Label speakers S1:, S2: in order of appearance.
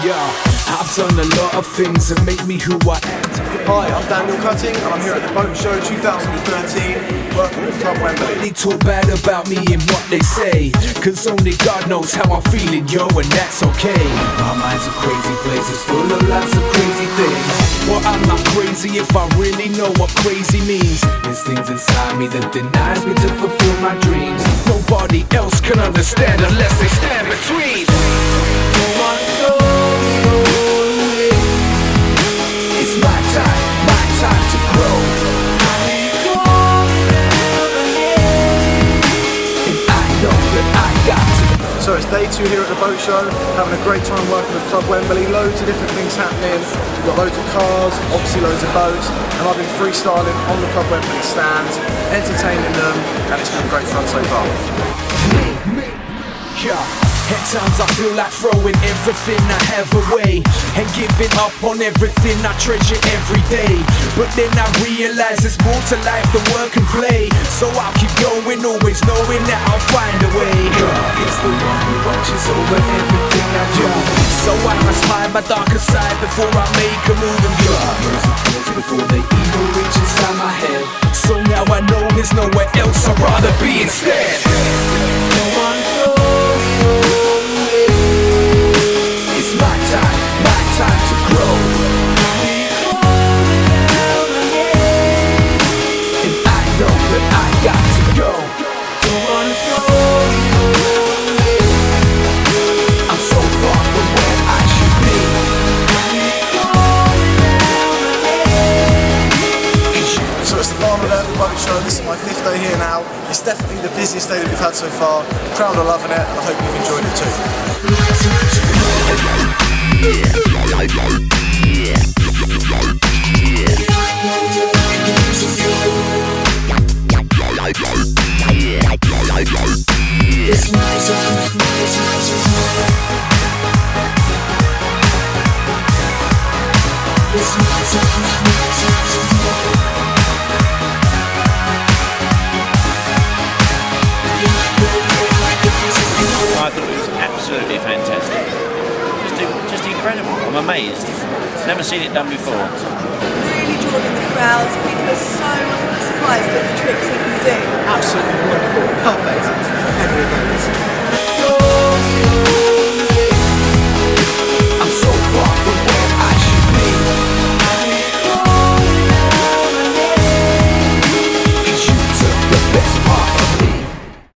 S1: Yeah, I've done a lot of things that make me who I am today.
S2: Hi, I'm Daniel Cutting and I'm here at the Boat Show 2013 working with Club Wembley.
S1: They talk bad about me and what they say, cause only God knows how I'm feeling, yo, and that's okay. My mind's a crazy place, it's full of lots of crazy things. Well, I'm not crazy if I really know what crazy means. There's things inside me that denies me to fulfill my dreams. Nobody else can understand unless they stand between. It's my time to grow. And I know that I got to.
S2: So it's day 2 here at the Boat Show, having a great time working with Club Wembley, loads of different things happening. We've got loads of cars, obviously loads of boats, and I've been freestyling on the Club Wembley stands, entertaining them, and it's been great fun so far.
S1: Yeah. At times I feel like throwing everything I have away and giving up on everything I treasure every day. But then I realize there's more to life than work and play. So I'll keep going, always knowing that I'll find a way. God is the one who watches over everything I do. So I must hide my darker side before I make a move. And God knows the thoughts before they even reach inside my head. So now I know there's nowhere else I'd rather be instead. No one knows. It's my time to grow. And I know that I got to go. I'm so far from where I should be.
S2: So it's the final day of the Boat Show, this is my 5th day here now. It's definitely the busiest day that we've had so far. The crowd are loving it and I hope you've enjoyed it too.
S3: It's my time,
S4: I thought it was absolutely fantastic. Just incredible. I'm amazed. Never seen it done before.
S5: Really drawing in the crowds. People are so surprised at the tricks he can do.
S2: Absolutely wonderful, perfect for any event.